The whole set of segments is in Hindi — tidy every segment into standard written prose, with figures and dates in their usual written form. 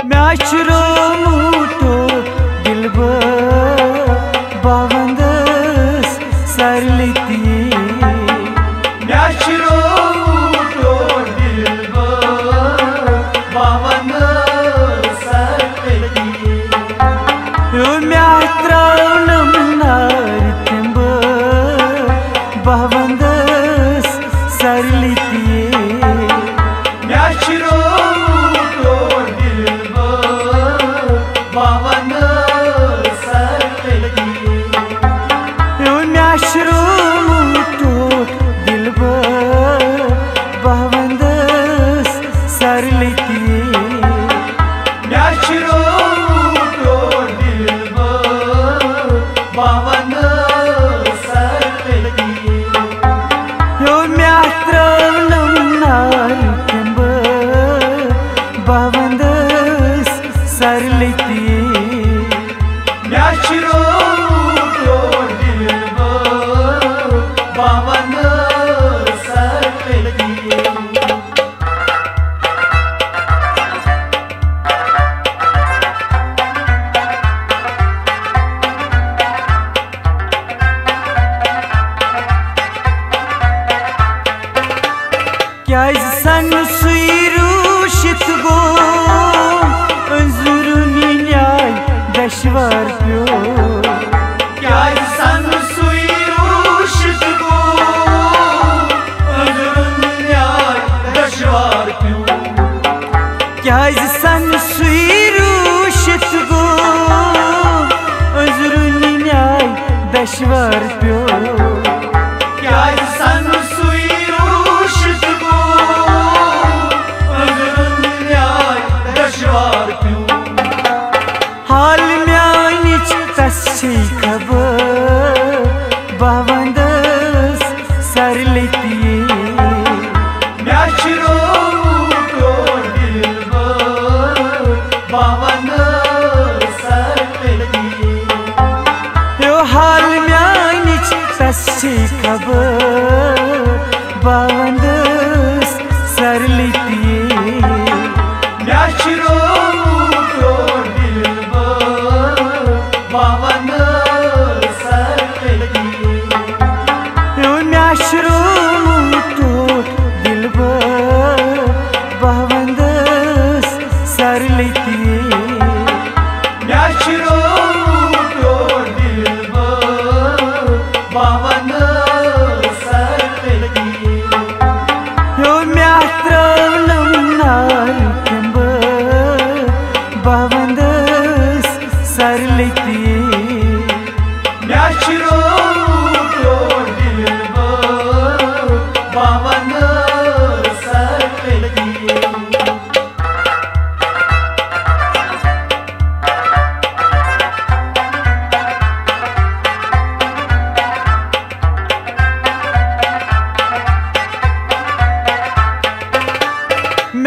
म्याचरो मूटो दिलबर बावंदस सरलिती म्याचरो मूटो दिलबर बावंदस सरलिती यो म्यात्रावनम नारितंबर बावंदस सरलिती म्याचरो क्या सन सुरूषित गो अंजुरुनी न्याय दशवार प्यो क्या सन सुरूषित गो अंजुरुनी न्याय दशवार प्यो क्या सन सुरूषित गो अंजुरुनी न्याय दशवार प्यो क्या सन हाल म्यानिच तस्सी खबर बावंदस सरलिती म्याचरो मूटो दिलबर बावंदस सरलिती यो हाल म्यानिच तस्सी खबर बावंदस सरलिती म्याचरो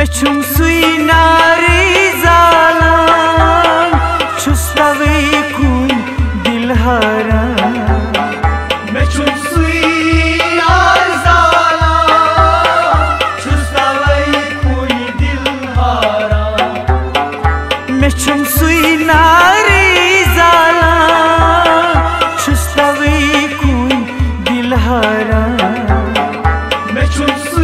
Meçhum sui nari zalan Çustavi kun dilharan Meçhum sui nari zalan Çustavi kun dilharan Meçhum sui nari zalan Çustavi kun dilharan Meçhum sui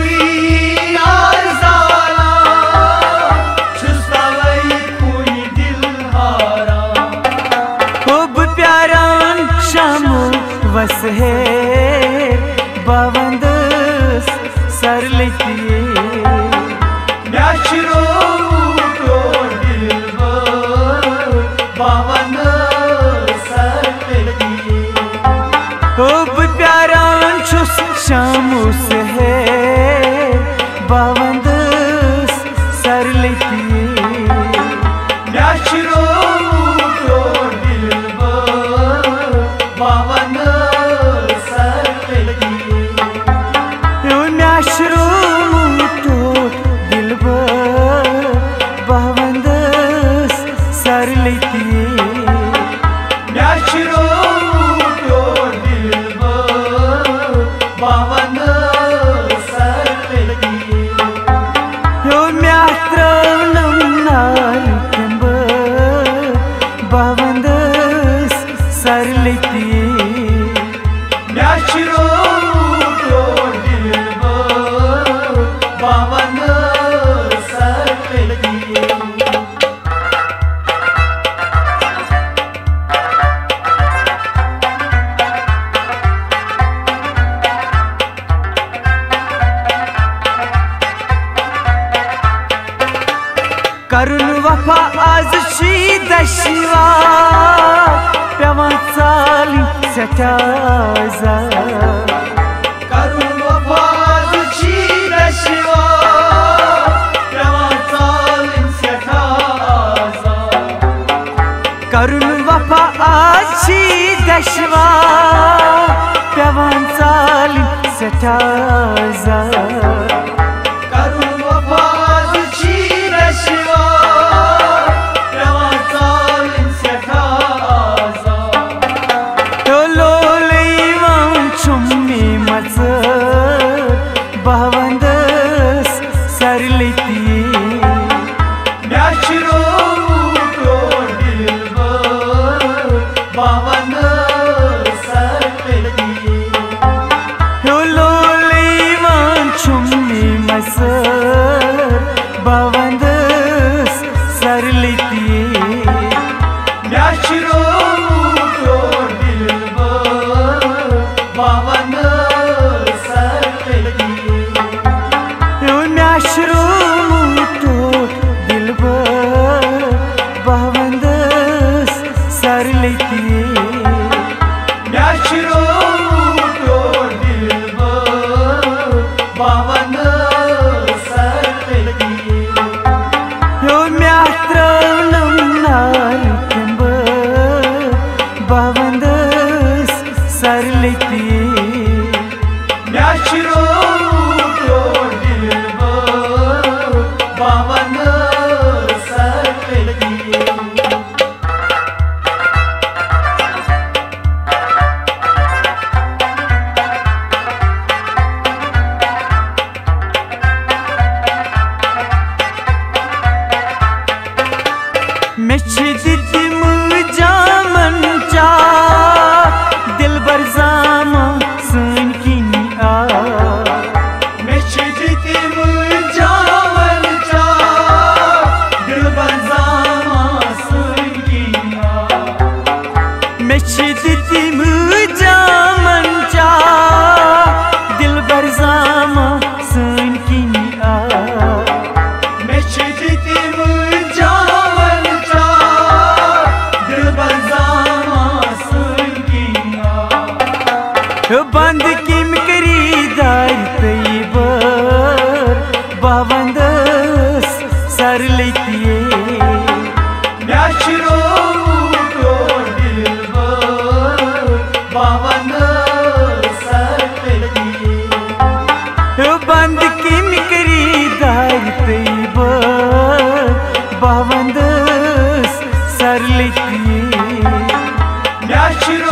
बस है बावंदस सरलिती म्याचरो मूटो दिलबर बावंदस सरलिती खूब प्यारा छुस शामुस है बावंदस सरलिती म्याचरो मूटो दिलबर बावंदस म्याचरो मूटो दिलबर बावंदस सरलिती म्याचरो मूटो दिलबर बावंदस सरलिती यो म्यात्रवनम नारितंबर करुन वफा आज दशवा पेवान चालि सटाजा करुन वफा आज दशवा पेवान चालि सटाजा करुन वफा आज दशवा पेवान चालि सटाजा बंद किम करी दार तैबर बावंदस सर लेतिए म्याशरो तो दिलबर बावंदस सर लेतिए बंद किम करी दार तैबर बावंदस सर लेतिए म्याशरो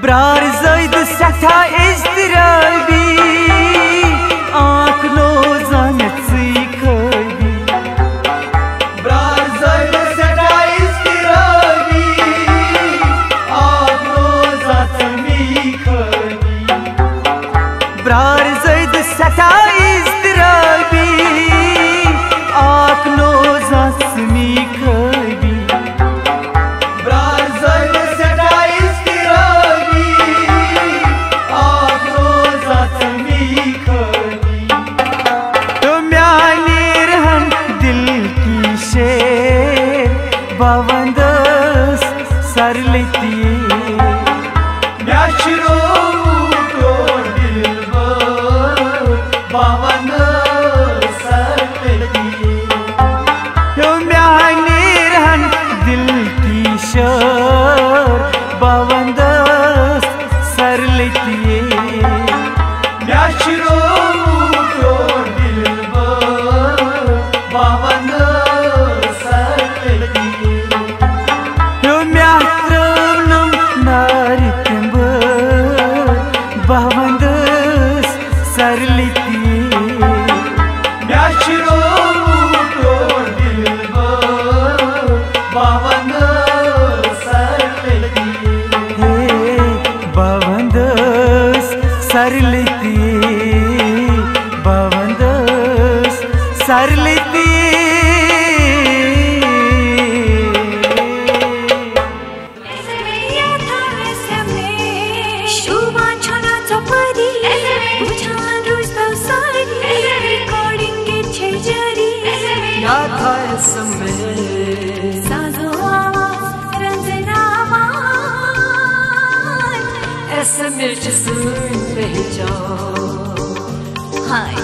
ब्रार ज़ैद सथा इज़्तिराबी आँख लोज़ानत सीखबी ब्रार ज़ैद सथा इज़्तिराबी आँख लोज़ानत सीखबी ब्रार ज़ैद सथा इज़्तिराबी आँख लोज़ानत सीखबी ब्रार ज़ैद बावंदस सर लेतिए म्याशरो तो दिलबर बावंदस सर लेतिए म्याने रहन दिल की शर बावंदस सरलतिये म्याशरो तो दिलबर बावंदस सरलतिये यो म्यात्रम नारितंबर बावंदस सरलतिये म्याशरो तो दिलबर बावंदस सरलतिये बावंदस सरलतिये Hi,